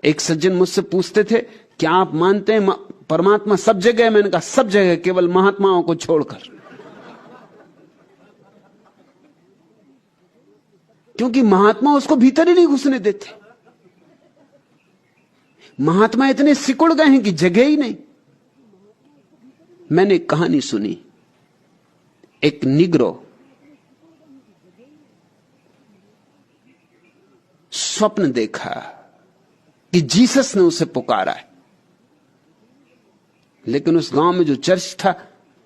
एक सज्जन मुझसे पूछते थे, क्या आप मानते हैं परमात्मा सब जगह है? मैंने कहा सब जगह, केवल महात्माओं को छोड़कर। क्योंकि महात्मा उसको भीतर ही नहीं घुसने देते। महात्मा इतने सिकुड़ गए हैं कि जगह ही नहीं। मैंने एक कहानी सुनी, एक निग्रो स्वप्न देखा कि जीसस ने उसे पुकारा है, लेकिन उस गांव में जो चर्च था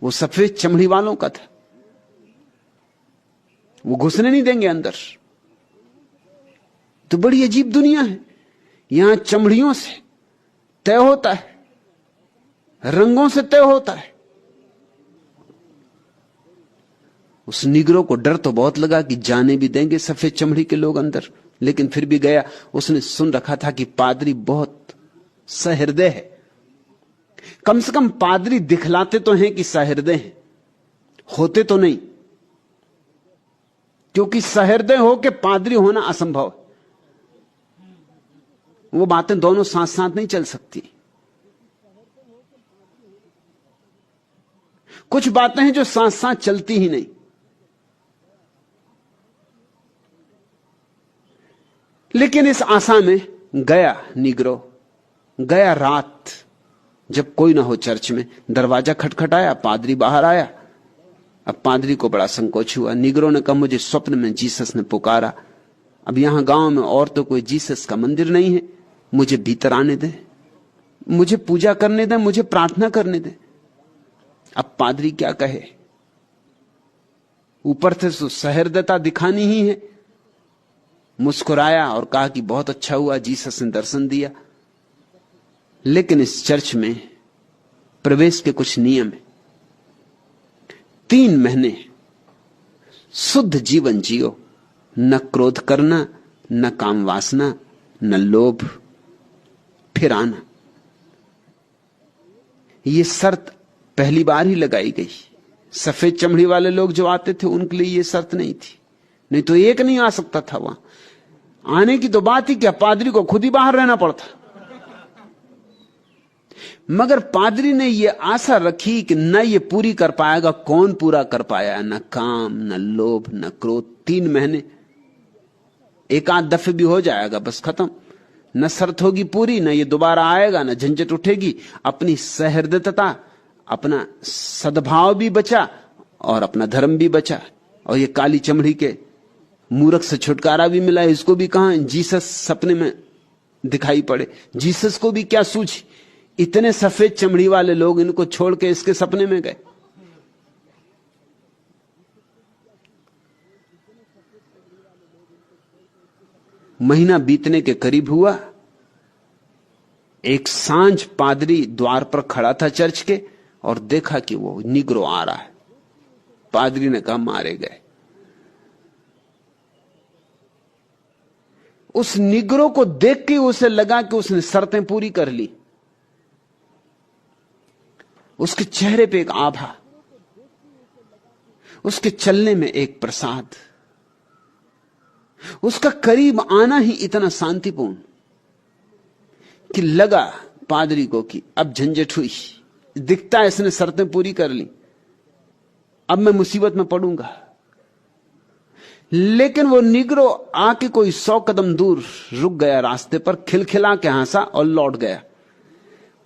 वो सफेद चमड़ी वालों का था, वो घुसने नहीं देंगे अंदर। तो बड़ी अजीब दुनिया है, यहां चमड़ियों से तय होता है, रंगों से तय होता है। उस निग्रो को डर तो बहुत लगा कि जाने भी देंगे सफेद चमड़ी के लोग अंदर, लेकिन फिर भी गया। उसने सुन रखा था कि पादरी बहुत सहृदय है। कम से कम पादरी दिखलाते तो हैं कि सहृदय हैं, होते तो नहीं, क्योंकि सहृदय हो के पादरी होना असंभव है। वो बातें दोनों साथ साथ नहीं चल सकती। कुछ बातें हैं जो साथ साथ चलती ही नहीं। लेकिन इस आशा में गया निग्रो, गया रात, जब कोई ना हो चर्च में। दरवाजा खटखटाया, पादरी बाहर आया। अब पादरी को बड़ा संकोच हुआ। निग्रो ने कहा, मुझे स्वप्न में जीसस ने पुकारा। अब यहां गांव में और तो कोई जीसस का मंदिर नहीं है, मुझे भीतर आने दे, मुझे पूजा करने दे, मुझे प्रार्थना करने दे। अब पादरी क्या कहे? ऊपर से तो सहृदयता दिखानी ही है। मुस्कुराया और कहा कि बहुत अच्छा हुआ, जीसस ने दर्शन दिया। लेकिन इस चर्च में प्रवेश के कुछ नियम है। 3 महीने शुद्ध जीवन जियो, न क्रोध करना, न काम वासना, न लोभ, फिर आना। यह शर्त पहली बार ही लगाई गई। सफेद चमड़ी वाले लोग जो आते थे उनके लिए यह शर्त नहीं थी, नहीं तो एक नहीं आ सकता था। वहां आने की तो बात ही क्या, पादरी को खुद ही बाहर रहना पड़ता। मगर पादरी ने यह आशा रखी कि न ये पूरी कर पाएगा। कौन पूरा कर पाया? न काम, न लोभ, न क्रोध। 3 महीने, एक आध दफे भी हो जाएगा, बस खत्म। न शर्त होगी पूरी, न ये दोबारा आएगा, न झंझट उठेगी। अपनी सहृदयता, अपना सद्भाव भी बचा और अपना धर्म भी बचा। और ये काली चमड़ी के मूर्ख से छुटकारा भी मिला। इसको भी कहां जीसस सपने में दिखाई पड़े। जीसस को भी क्या सूझी, इतने सफेद चमड़ी वाले लोग इनको छोड़ के इसके सपने में गए। महीना बीतने के करीब हुआ। एक सांझ पादरी द्वार पर खड़ा था चर्च के, और देखा कि वो निग्रो आ रहा है। पादरी ने कहा, मारे गए। उस निग्रो को देख के उसे लगा कि उसने शर्तें पूरी कर ली। उसके चेहरे पे एक आभा, उसके चलने में एक प्रसाद, उसका करीब आना ही इतना शांतिपूर्ण कि लगा पादरी को कि अब झंझट हुई। दिखता है इसने शर्तें पूरी कर ली, अब मैं मुसीबत में पड़ूंगा। लेकिन वो निग्रो आके कोई 100 कदम दूर रुक गया रास्ते पर, खिलखिला के हंसा और लौट गया।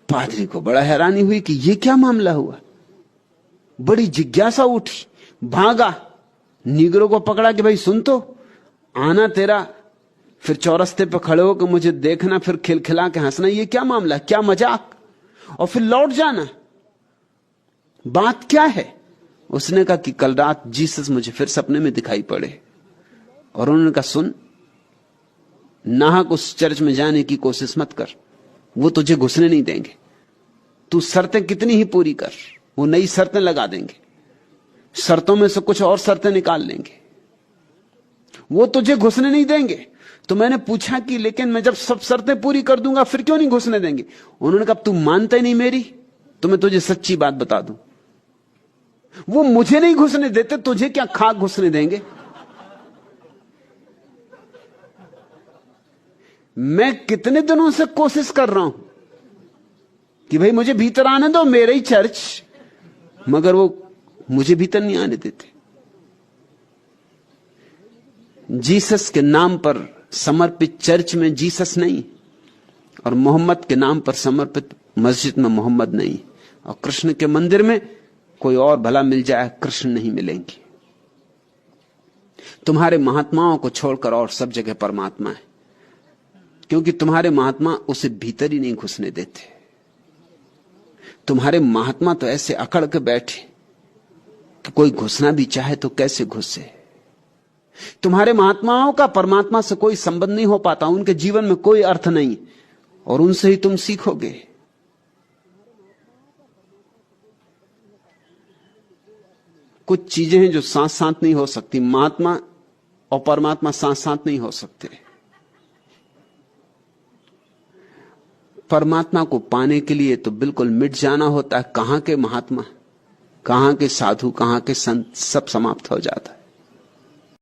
पादरी को बड़ा हैरानी हुई कि ये क्या मामला हुआ। बड़ी जिज्ञासा उठी, भागा, निग्रो को पकड़ा कि भाई सुन तो, आना तेरा, फिर चौरस्ते पे खड़े होकर मुझे देखना, फिर खिलखिला के हंसना, ये क्या मामला, क्या मजाक, और फिर लौट जाना, बात क्या है? उसने कहा कि कल रात जीसस मुझे फिर सपने में दिखाई पड़े, और उन्होंने कहा सुन, नाहक उस चर्च में जाने की कोशिश मत कर, वो तुझे घुसने नहीं देंगे। तू शर्तें कितनी ही पूरी कर, वो नई शर्तें लगा देंगे, शर्तों में से कुछ और शर्तें निकाल लेंगे, वो तुझे घुसने नहीं देंगे। तो मैंने पूछा कि लेकिन मैं जब सब शर्तें पूरी कर दूंगा फिर क्यों नहीं घुसने देंगे? उन्होंने कहा तू मानता ही नहीं मेरी, तो मैं तुझे सच्ची बात बता दूं, वो मुझे नहीं घुसने देते, तुझे क्या खाक घुसने देंगे? मैं कितने दिनों से कोशिश कर रहा हूं कि भाई मुझे भीतर आने दो, मेरे ही चर्च, मगर वो मुझे भीतर नहीं आने देते। जीसस के नाम पर समर्पित चर्च में जीसस नहीं, और मोहम्मद के नाम पर समर्पित मस्जिद में मोहम्मद नहीं, और कृष्ण के मंदिर में कोई और भला मिल जाए, कृष्ण नहीं मिलेंगे। तुम्हारे महात्माओं को छोड़कर और सब जगह परमात्मा है, क्योंकि तुम्हारे महात्मा उसे भीतर ही नहीं घुसने देते। तुम्हारे महात्मा तो ऐसे अकड़ के बैठे कि कोई घुसना भी चाहे तो कैसे घुसे। तुम्हारे महात्माओं का परमात्मा से कोई संबंध नहीं हो पाता, उनके जीवन में कोई अर्थ नहीं, और उनसे ही तुम सीखोगे। कुछ चीजें हैं जो साथ साथ नहीं हो सकती। महात्मा और परमात्मा साथ साथ नहीं हो सकते। परमात्मा को पाने के लिए तो बिल्कुल मिट जाना होता है। कहां के महात्मा, कहां के साधु, कहां के संत, सब समाप्त हो जाता है।